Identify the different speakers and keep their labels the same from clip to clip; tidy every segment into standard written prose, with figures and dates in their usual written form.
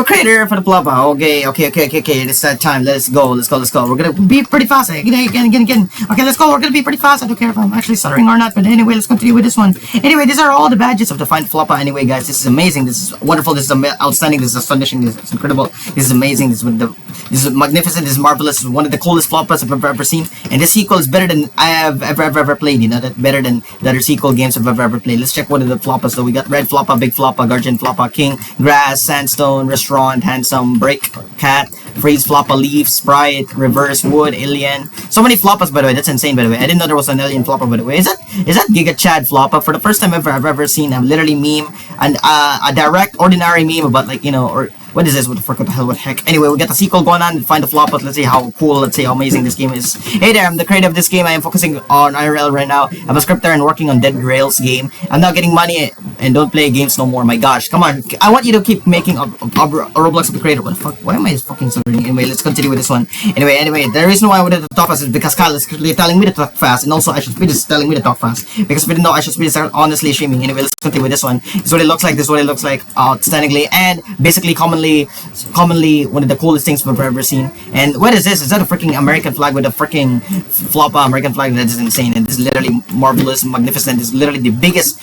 Speaker 1: creator for the Floppa. Okay. It's that time. Let's go. We're gonna be pretty fast. Again. Okay, let's go. We're gonna be pretty fast. I don't care if I'm actually stuttering or not. But anyway, let's continue with this one. Anyway, these are all the badges of the Find Floppa. Anyway, guys, this is amazing. This is wonderful. This is outstanding. This is astonishing. This is incredible. This is amazing. This is magnificent. This is marvelous. This is one of the coolest Floppas I've ever seen. And this sequel is better than I have ever played. You know that better than the other sequel games I've ever played. Let's check one of the Floppas. So we got Red Floppa, Big Floppa, Guardian Floppa, King, Grass, Sandstone, Restaurant, Handsome, Brick, Cat, Freeze, Floppa, Leaf, Sprite, Reverse, Wood, Alien. So many Floppas, by the way. That's insane, by the way. I didn't know there was an Alien Floppa, by the way. Is that Giga Chad Floppa? For the first time I've ever seen a literally meme and a direct ordinary meme about, like, you know, or what is this? What the hell? What the heck? Anyway, we got the sequel going on. Find the Floppas. Let's see how cool. Let's see how amazing this game is. Hey there, I'm the creator of this game. I am focusing on IRL right now. I'm a scripter and working on Dead Rails game. I'm not getting money and don't play games no more. My gosh, come on. I want you to keep making a Roblox of the creator. What the fuck? Why am I fucking stuttering? Anyway, let's continue with this one. Anyway, the reason why I wanted to talk fast is because Kyle is clearly telling me to talk fast, and also I should speed is telling me to talk fast. Because if you didn't know, I should speed is honestly streaming. Anyway, let's continue with this one. This is what it looks like. This is what it looks like outstandingly, and basically commonly one of the coolest things we've ever seen. And what is this? Is that a freaking American flag with a freaking Floppa American flag? That is insane, and this is literally marvelous, magnificent. This is literally the biggest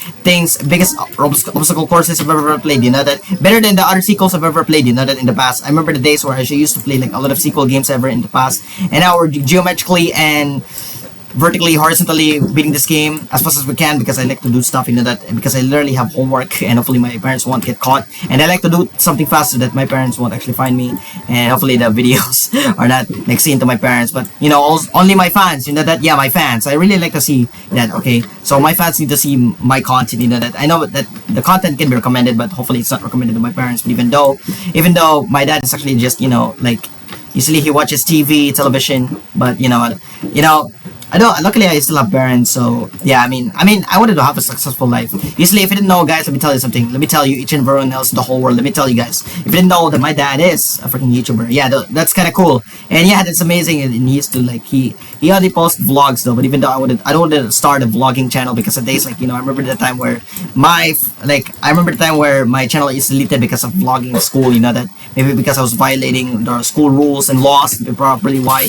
Speaker 1: obstacle courses I've ever played. You know that? Better than the other sequels I've ever played. You know that? In the past, I remember the days where I used to play like a lot of sequel games ever in the past, and now we're geometrically and vertically, horizontally beating this game as fast as we can because I like to do stuff, you know that, because I literally have homework and hopefully my parents won't get caught, and I like to do something fast so that my parents won't actually find me, and hopefully the videos are not like seen to my parents, but you know, only my fans, you know that, yeah, my fans, I really like to see that. Okay, so my fans need to see my content, you know that. I know that the content can be recommended, but hopefully it's not recommended to my parents. But even though my dad is actually just, you know, like, usually he watches television, but you know, I don't. Luckily, I still have parents, so yeah. I mean, I wanted to have a successful life. Usually, if you didn't know, guys, let me tell you something. Let me tell you, each and everyone else, the whole world. Let me tell you guys, if you didn't know that my dad is a freaking YouTuber, yeah, that's kind of cool. And yeah, that's amazing. And he used to like he only posts vlogs though. But even though I don't want to start a vlogging channel because of days like, you know, I remember the time where my channel is deleted because of vlogging at school. You know that, maybe because I was violating the school rules and laws. Probably why.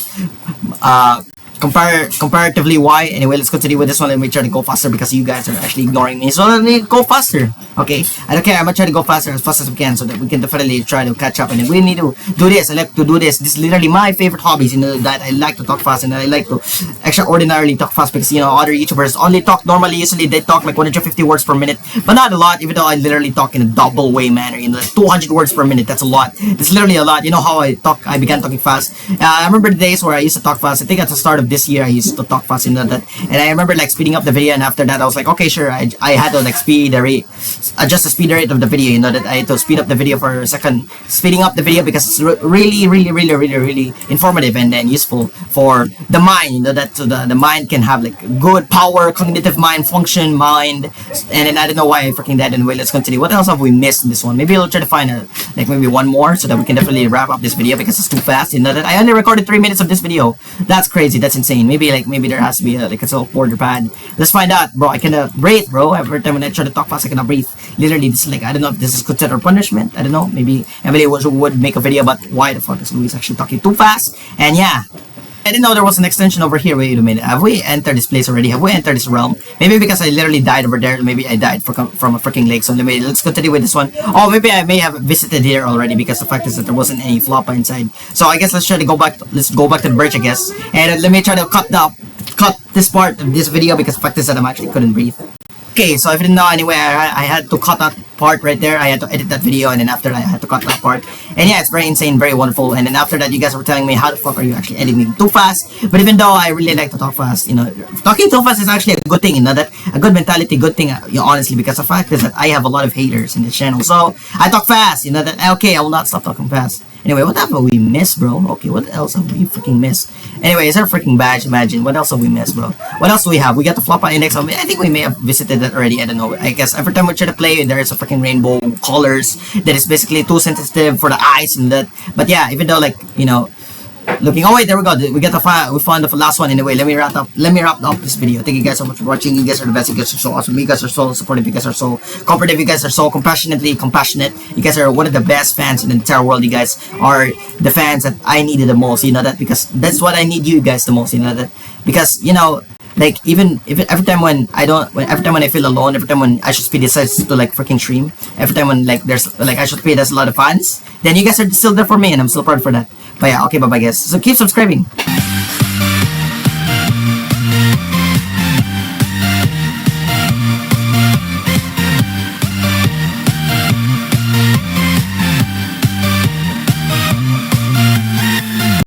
Speaker 1: Comparatively why. Anyway, let's continue with this one. Let me try to go faster because you guys are actually ignoring me, so let me go faster. Okay, I don't care. I'm gonna try to go faster as fast as we can so that we can definitely try to catch up, and we need to do this. I like to do this. This is literally my favorite hobbies, you know, that I like to talk fast, and I like to extraordinarily talk fast because, you know, other YouTubers only talk normally. Usually they talk like 150 words per minute, but not a lot, even though I literally talk in a double way manner, you know, 200 words per minute. That's a lot. It's literally a lot. You know how I began talking fast. I remember the days where I used to talk fast. I think at the start of this year I used to talk fast, you know that, and I remember like speeding up the video, and after that I was like, okay, sure, I had to like adjust the speed rate of the video, you know that I had to speed up the video for a second, speeding up the video because it's really informative and then useful for the mind, you know that, so the mind can have like good power, cognitive mind, function mind. And then I don't know why I freaking that. Anyway, let's continue. What else have we missed in this one? Maybe I'll try to find like maybe one more so that we can definitely wrap up this video because it's too fast, you know that. I only recorded 3 minutes of this video. That's crazy. That's insane. Maybe there has to be like a self-border pad. Let's find out, bro. I cannot breathe, bro. Every time when I try to talk fast, I cannot breathe. Literally, this is like, I don't know if this is considered punishment. I don't know. Maybe Emily would make a video about why the fuck is Luis actually talking too fast. And yeah, I didn't know there was an extension over here. Wait a minute. Have we entered this place already? Have we entered this realm? Maybe because I literally died over there. Maybe I died from a freaking lake. So let's continue with this one. Oh, maybe I may have visited here already because the fact is that there wasn't any Floppa inside. So I guess let's try to go back. Let's go back to the bridge, I guess. And let me try to cut this part of this video because the fact is that I actually couldn't breathe. Okay, so if you didn't know, anyway, I had to cut that part right there. I had to edit that video, and then after that, I had to cut that part. And yeah, it's very insane, very wonderful. And then after that, you guys were telling me, how the fuck are you actually editing too fast? But even though I really like to talk fast, you know, talking too fast is actually a good thing, you know, that a good mentality, good thing, you know, honestly, because the fact is that I have a lot of haters in this channel. So I talk fast, you know, that, okay, I will not stop talking fast. Anyway, what have we missed, bro? Okay, what else have we freaking missed? Anyway, is there a freaking badge? Imagine. What else have we missed, bro? What else do we have? We got the Floppa index. I think we may have visited that already. I don't know. I guess every time we try to play, there is a freaking rainbow colors that is basically too sensitive for the eyes and that. But yeah, even though, like, you know, Looking. Oh wait, there we go. We found the last one anyway. Let me wrap up this video. Thank you guys so much for watching. You guys are the best. You guys are so awesome. You guys are so supportive. You guys are so cooperative. You guys are so compassionate. You guys are one of the best fans in the entire world. You guys are the fans that I needed the most. You know that, because that's what I need you guys the most. You know that, because like even if every time when every time when I feel alone, every time when I should speed decides to like freaking stream, every time when like there's like I should speed there's a lot of fans, then you guys are still there for me, and I'm still proud for that. But yeah, okay, bye bye guys. So keep subscribing.